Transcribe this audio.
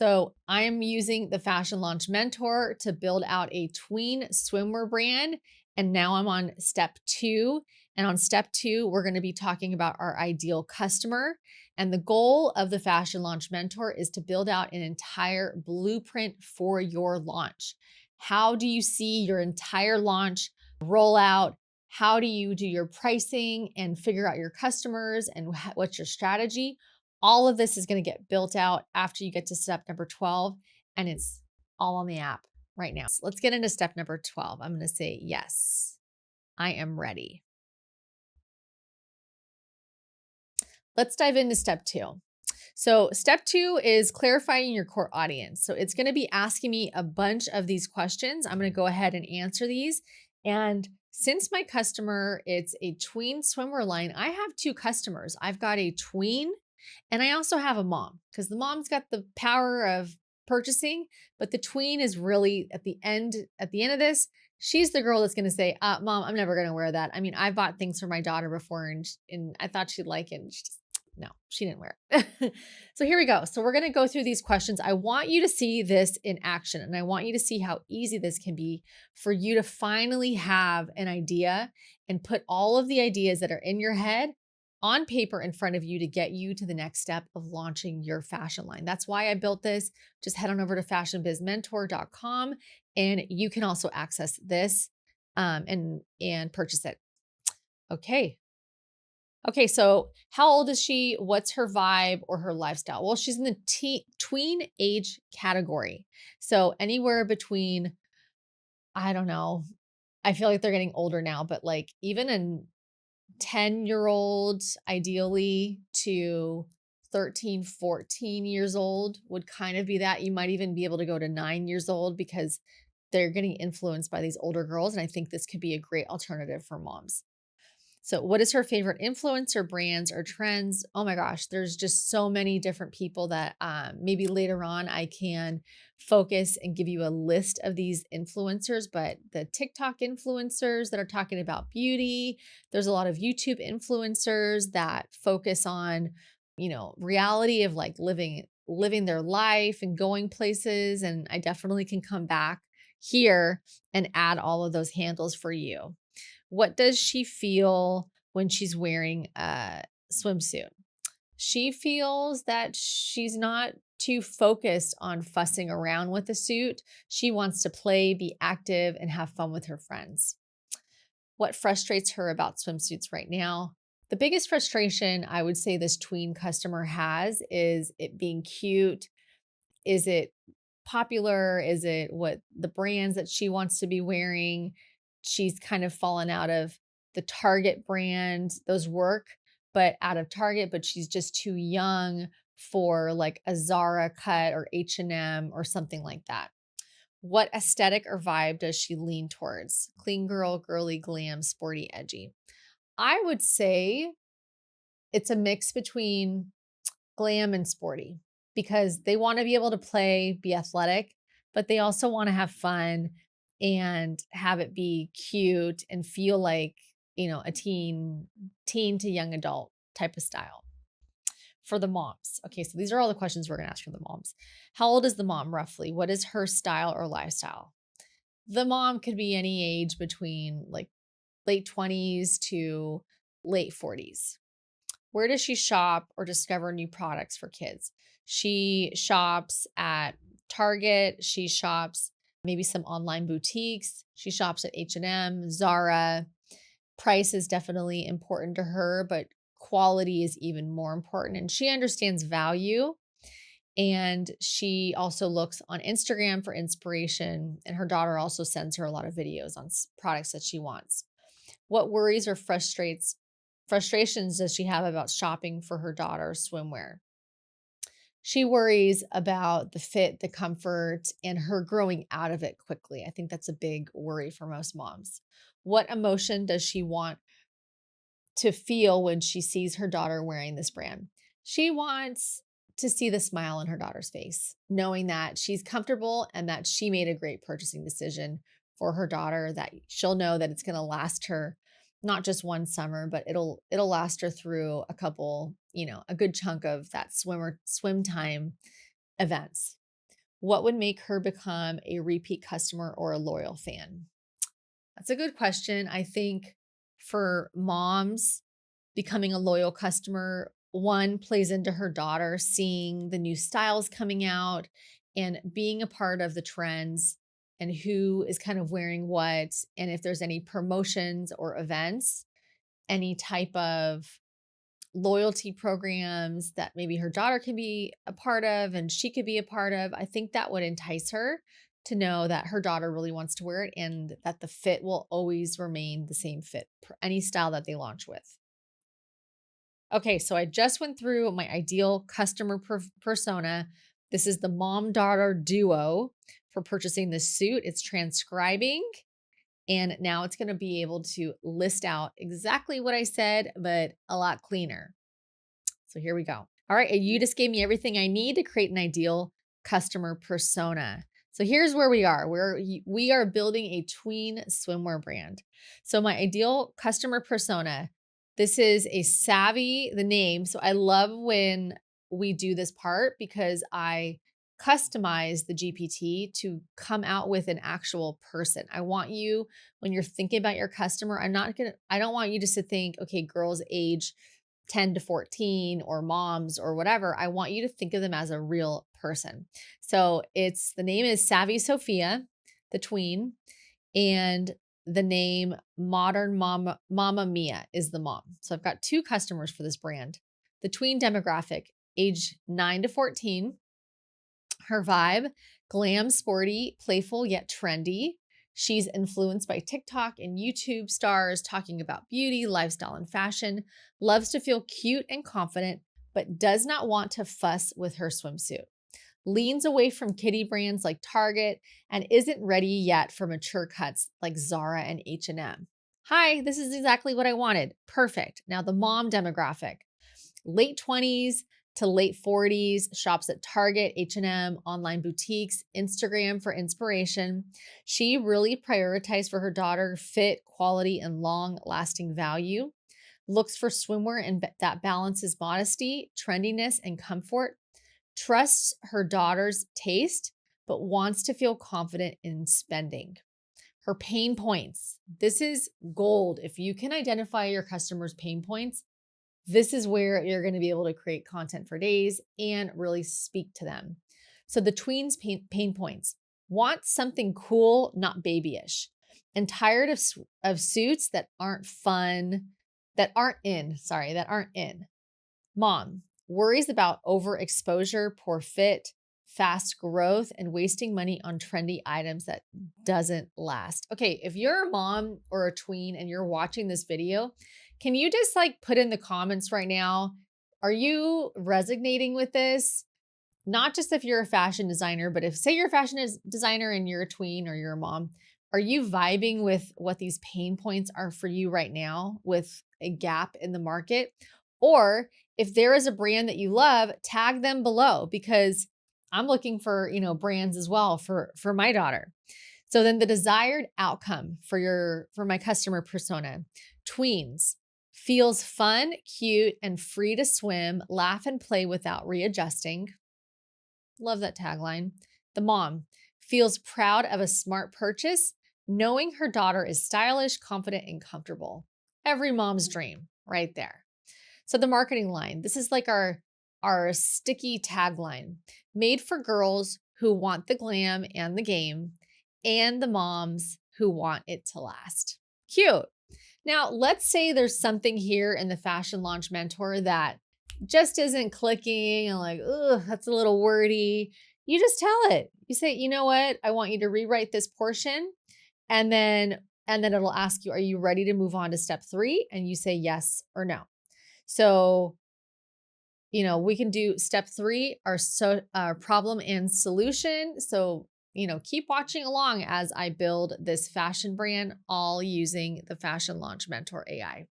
So I'm using the Fashion Launch Mentor to build out a tween swimwear brand. And now I'm on step 2. And on step 2, we're going to be talking about our ideal customer. And the goal of the Fashion Launch Mentor is to build out an entire blueprint for your launch. How do you see your entire launch roll out? How do you do your pricing and figure out your customers and what's your strategy? All of this is going to get built out after you get to step number 12, and it's all on the app right now. So let's get into step number 12. I'm going to say, yes, I am ready. Let's dive into step 2. So step 2 is clarifying your core audience. So it's going to be asking me a bunch of these questions. I'm going to go ahead and answer these. And since my customer, it's a tween swimwear line, I have 2 customers. I've got a tween and I also have a mom, because the mom's got the power of purchasing, but the tween is really at the end of this, she's the girl that's going to say, Mom, I'm never going to wear that. I mean, I bought things for my daughter before and I thought she'd like it. And she just, no, she didn't wear it. So here we go. So we're going to go through these questions. I want you to see this in action, and I want you to see how easy this can be for you to finally have an idea and put all of the ideas that are in your head on paper in front of you to get you to the next step of launching your fashion line. That's why I built this. Just head on over to fashionbizmentor.com and you can also access this and purchase it. Okay. Okay, so how old is she? What's her vibe or her lifestyle? Well, she's in the tween age category. So anywhere between, I don't know, I feel like they're getting older now, but like even a 10-year-old ideally to 13, 14 years old would kind of be that. You might even be able to go to 9 years old because they're getting influenced by these older girls. And I think this could be a great alternative for moms. So what is her favorite influencer brands or trends? Oh my gosh, there's just so many different people that maybe later on I can focus and give you a list of these influencers, but the TikTok influencers that are talking about beauty, there's a lot of YouTube influencers that focus on, reality of like living their life and going places. And I definitely can come back here and add all of those handles for you. What does she feel when she's wearing a swimsuit? She feels that she's not too focused on fussing around with the suit. She wants to play, be active, and have fun with her friends. What frustrates her about swimsuits right now? The biggest frustration I would say this tween customer has is it being cute. Is it popular? Is it what the brands that she wants to be wearing? She's kind of fallen out of the Target brand. Those work, but out of Target, but she's just too young for like a Zara cut or H&M or something like that. What aesthetic or vibe does she lean towards? Clean girl, girly, glam, sporty, edgy. I would say it's a mix between glam and sporty because they want to be able to play, be athletic, but they also want to have fun and have it be cute and feel like, a teen to young adult type of style. For the moms. Okay, so these are all the questions we're going to ask for the moms. How old is the mom roughly? What is her style or lifestyle? The mom could be any age between like late 20s to late 40s. Where does she shop or discover new products for kids? She shops at Target. She shops maybe some online boutiques. She shops at H&M, Zara. Price is definitely important to her, but quality is even more important. And she understands value. And she also looks on Instagram for inspiration. And her daughter also sends her a lot of videos on products that she wants. What worries or frustrations does she have about shopping for her daughter's swimwear? She worries about the fit, the comfort, and her growing out of it quickly. I think that's a big worry for most moms. What emotion does she want to feel when she sees her daughter wearing this brand? She wants to see the smile on her daughter's face, knowing that she's comfortable and that she made a great purchasing decision for her daughter, that she'll know that it's going to last her not just one summer, but it'll last her through a couple, a good chunk of that swim time events. What would make her become a repeat customer or a loyal fan? That's a good question. I think for moms, becoming a loyal customer, one plays into her daughter seeing the new styles coming out and being a part of the trends and who is kind of wearing what. And if there's any promotions or events, any type of loyalty programs that maybe her daughter can be a part of and she could be a part of, I think that would entice her to know that her daughter really wants to wear it and that the fit will always remain the same fit for any style that they launch with. Okay, so I just went through my ideal customer persona. This is the mom daughter duo for purchasing this suit. It's transcribing, and now it's going to be able to list out exactly what I said, but a lot cleaner. So here we go. All right, you just gave me everything I need to create an ideal customer persona. So here's where we are. We are building a tween swimwear brand. So my ideal customer persona, this is a savvy, the name. So I love when we do this part because I customize the GPT to come out with an actual person. I want you, when you're thinking about your customer, I don't want you just to think, okay, girls age 10 to 14 or moms or whatever. I want you to think of them as a real person. So the name is Savvy Sophia, the tween, and the name Modern Mama Mia is the mom. So I've got two customers for this brand. The tween demographic, age 9 to 14. Her vibe, glam, sporty, playful, yet trendy. She's influenced by TikTok and YouTube stars talking about beauty, lifestyle, and fashion, loves to feel cute and confident, but does not want to fuss with her swimsuit. Leans away from kiddie brands like Target and isn't ready yet for mature cuts like Zara and H&M. Hi, this is exactly what I wanted. Perfect. Now the mom demographic, late 20s to late 40s, shops at Target, H&M, online boutiques, Instagram for inspiration. She really prioritized for her daughter fit, quality, and long-lasting value. Looks for swimwear and that balances modesty, trendiness, and comfort. Trusts her daughter's taste, but wants to feel confident in spending. Her pain points. This is gold. If you can identify your customers' pain points, this is where you're going to be able to create content for days and really speak to them. So the tweens pain points. Want something cool, not babyish. And tired of suits that aren't fun, that aren't in. Mom, worries about overexposure, poor fit, fast growth, and wasting money on trendy items that doesn't last. Okay, if you're a mom or a tween and you're watching this video, can you just put in the comments right now, are you resonating with this? Not just if you're a fashion designer, but if say you're a fashion designer and you're a tween or you're a mom, are you vibing with what these pain points are for you right now with a gap in the market? Or if there is a brand that you love, tag them below because I'm looking for, brands as well for my daughter. So then the desired outcome for my customer persona, tweens, feels fun, cute, and free to swim, laugh and play without readjusting. Love that tagline. The mom feels proud of a smart purchase, knowing her daughter is stylish, confident, and comfortable. Every mom's dream right there. So the marketing line, this is like our sticky tagline, made for girls who want the glam and the game and the moms who want it to last. Cute. Now, let's say there's something here in the Fashion Launch Mentor that just isn't clicking and ugh, that's a little wordy. You just tell it. You say, you know what? I want you to rewrite this portion. And then it'll ask you, are you ready to move on to step 3? And you say yes or no. So, we can do step 3, our problem and solution. So, keep watching along as I build this fashion brand, all using the Fashion Launch Mentor AI.